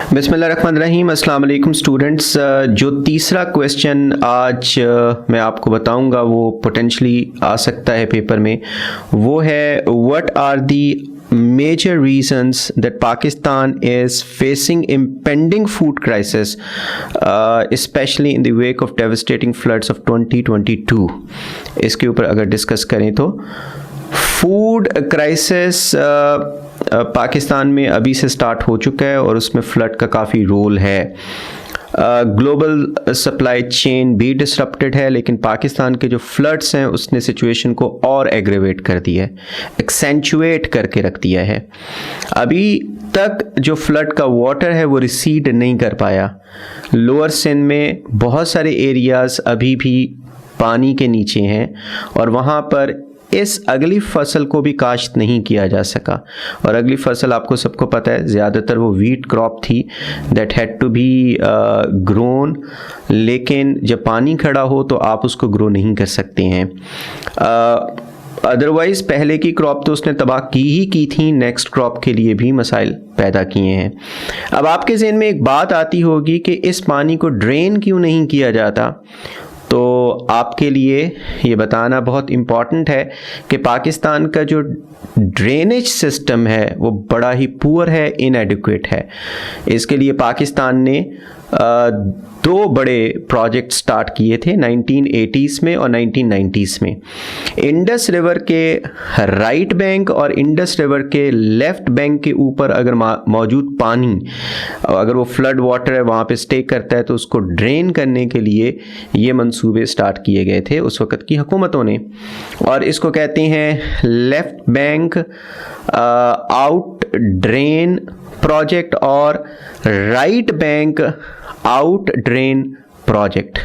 बिस्मिल्लाहिर्रहमानिर्रहीम। अस्सलाम वालेकुम स्टूडेंट्स। जो तीसरा क्वेश्चन आज मैं आपको बताऊंगा वो पोटेंशली आ सकता है पेपर में, वो है what are the major reasons that Pakistan is facing impending food crisis, especially in the wake of devastating floods of 2022। इसके ऊपर अगर डिस्कस करें तो फूड क्राइसिस पाकिस्तान में अभी से स्टार्ट हो चुका है और उसमें फ्लड का काफ़ी रोल है। ग्लोबल सप्लाई चेन भी डिसरप्टेड है, लेकिन पाकिस्तान के जो फ्लड्स हैं उसने सिचुएशन को और एग्रेवेट कर दिया है, एक्सेंचुएट करके रख दिया है। अभी तक जो फ्लड का वाटर है वो रिसीड नहीं कर पाया। लोअर सिंध में बहुत सारे एरियाज़ अभी भी पानी के नीचे हैं और वहाँ पर इस अगली फसल को भी काश्त नहीं किया जा सका। और अगली फसल आपको सबको पता है ज़्यादातर वो वीट क्रॉप थी that had to be grown, लेकिन जब पानी खड़ा हो तो आप उसको ग्रो नहीं कर सकते हैं। अदरवाइज़ पहले की क्रॉप तो उसने तबाह की थी, नेक्स्ट क्रॉप के लिए भी मसाइल पैदा किए हैं। अब आपके ज़हन में एक बात आती होगी कि इस पानी को ड्रेन क्यों नहीं किया जाता। तो आपके लिए ये बताना बहुत इम्पॉर्टेंट है कि पाकिस्तान का जो ड्रेनेज सिस्टम है वो बड़ा ही पुअर है, इनएडिक्वेट है। इसके लिए पाकिस्तान ने दो बड़े प्रोजेक्ट स्टार्ट किए थे 1980s में और 1990s में। इंडस रिवर के राइट बैंक और इंडस रिवर के लेफ़्ट बैंक के ऊपर अगर मौजूद पानी, अगर वो फ्लड वाटर है वहाँ पे स्टे करता है, तो उसको ड्रेन करने के लिए ये मंसूबे स्टार्ट किए गए थे उस वक़्त की हुकूमतों ने, और इसको कहते हैं left bank out drain project और right bank out drain project.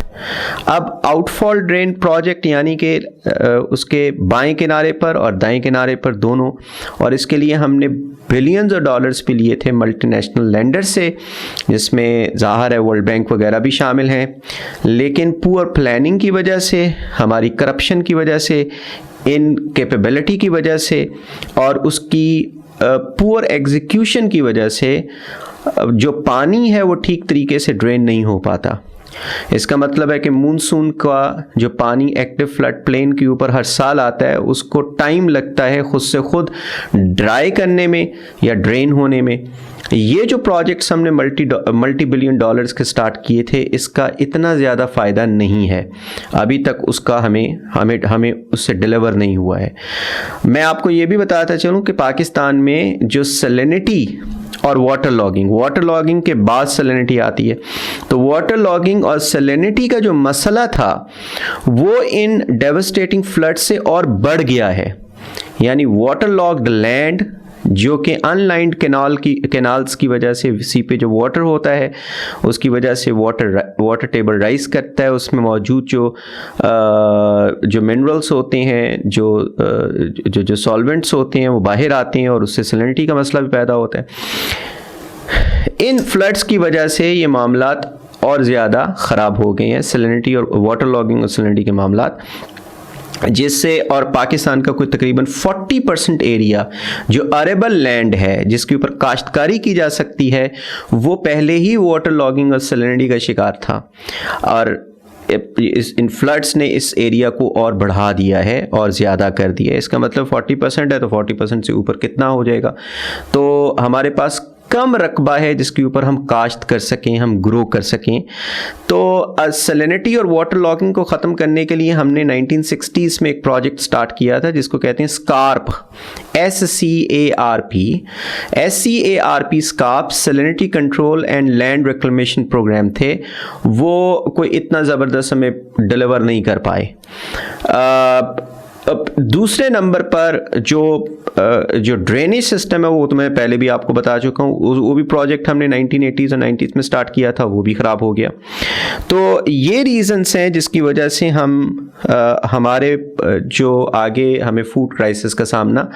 अब आउटफॉल ड्रेन प्रोजेक्ट यानी कि उसके बाएं किनारे पर और दाएं किनारे पर दोनों, और इसके लिए हमने बिलियंस ऑफ डॉलर्स भी लिए थे मल्टीनेशनल लेंडर से, जिसमें ज़ाहिर है वर्ल्ड बैंक वगैरह भी शामिल हैं। लेकिन पुअर प्लानिंग की वजह से, हमारी करप्शन की वजह से, इनकेपेबिलिटी की वजह से और उसकी पुअर एग्जीक्यूशन की वजह से जो पानी है वो ठीक तरीके से ड्रेन नहीं हो पाता। इसका मतलब है कि मानसून का जो पानी एक्टिव फ्लड प्लेन के ऊपर हर साल आता है उसको टाइम लगता है खुद से खुद ड्राई करने में या ड्रेन होने में। ये जो प्रोजेक्ट्स हमने मल्टी बिलियन डॉलर्स के स्टार्ट किए थे, इसका इतना ज़्यादा फ़ायदा नहीं है अभी तक, उसका हमें उससे डिलीवर नहीं हुआ है। मैं आपको ये भी बताता चलूँ कि पाकिस्तान में जो सैलिनिटी और वाटर लॉगिंग के बाद सैलिनिटी आती है, तो वाटर लॉगिंग और सैलिनिटी का जो मसला था वो इन डेवास्टेटिंग फ्लड से और बढ़ गया है। यानी वाटर लॉग्ड लैंड जो कि अनलाइंड कैनाल्स की वजह से सी पे जो वाटर होता है उसकी वजह से वाटर टेबल राइज करता है, उसमें मौजूद जो मिनरल्स होते हैं, जो सॉल्वेंट्स होते हैं वो बाहर आते हैं और उससे सैलिनिटी का मसला भी पैदा होता है। इन फ्लड्स की वजह से ये मामलात और ज़्यादा ख़राब हो गए हैं, सैलिनिटी और वाटर लॉगिंग और सैलिनिटी के मामलात, जिससे और पाकिस्तान का कोई तकरीबन 40% एरिया जो अरेबल लैंड है जिसके ऊपर काश्तकारी की जा सकती है वो पहले ही वाटर लॉगिंग और सैलिनिटी का शिकार था, और इन फ्लड्स ने इस एरिया को और बढ़ा दिया है और ज़्यादा कर दिया है। इसका मतलब 40% है तो 40% से ऊपर कितना हो जाएगा। तो हमारे पास कम रकबा है जिसके ऊपर हम काश्त कर सकें, हम ग्रो कर सकें। तो सैलिनिटी और वाटर लॉगिंग को ख़त्म करने के लिए हमने 1960s में एक प्रोजेक्ट स्टार्ट किया था जिसको कहते हैं scarf, SCARP salinity control and land reclamation programme थे। वो कोई इतना ज़बरदस्त हमें डिलीवर नहीं कर पाए। अब दूसरे नंबर पर जो ड्रेनेज सिस्टम है वो तो मैं पहले भी आपको बता चुका हूँ, वो भी प्रोजेक्ट हमने 1980s और 90s में स्टार्ट किया था, वो भी ख़राब हो गया। तो ये रीज़न्स हैं जिसकी वजह से हमारे जो आगे हमें फूड क्राइसिस का सामना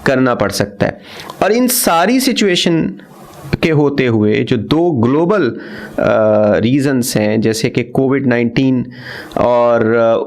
करना पड़ सकता है। और इन सारी सिचुएशन के होते हुए जो दो ग्लोबल रीजंस हैं जैसे कि कोविड-19 और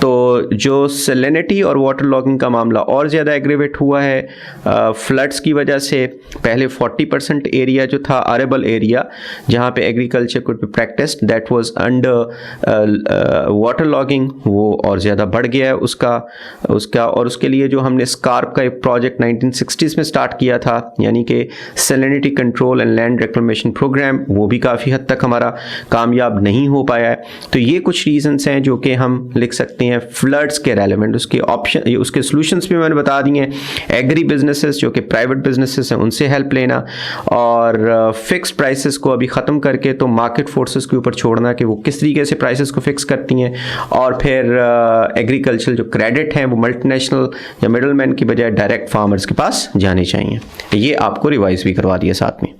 तो जो सैलिनिटी और वाटर लॉगिंग का मामला और ज़्यादा एग्रेवेट हुआ है फ्लड्स की वजह से। पहले 40% एरिया जो था अरेबल एरिया जहाँ पे agriculture could be practised, that was under water logging, वो और ज़्यादा बढ़ गया है उसका और उसके लिए जो हमने स्कार्प का एक प्रोजेक्ट 1960s में स्टार्ट किया था, यानी कि salinity control and land reclamation programme, वो भी काफ़ी हद तक हमारा कामयाब नहीं हो पाया है। तो ये कुछ रीजंस हैं जो कि हम लिख सकते हैं फ्लड्स के रेलेवेंट। उसके ऑप्शन, उसके सॉल्यूशंस भी मैंने बता दिए हैं। एग्री बिजनेसेस जो कि प्राइवेट बिजनेसेस हैं उनसे हेल्प लेना, और फिक्स्ड प्राइसेस को अभी ख़त्म करके तो मार्केट फोर्सेस के ऊपर छोड़ना कि वो किस तरीके से प्राइसेस को फिक्स करती हैं, और फिर एग्रीकल्चर जो क्रेडिट हैं वो मल्टीनेशनल या मिडल मैन की बजाय डायरेक्ट फार्मर्स के पास जाने चाहिए। ये आपको रिवाइज भी करवा दिया साथ में।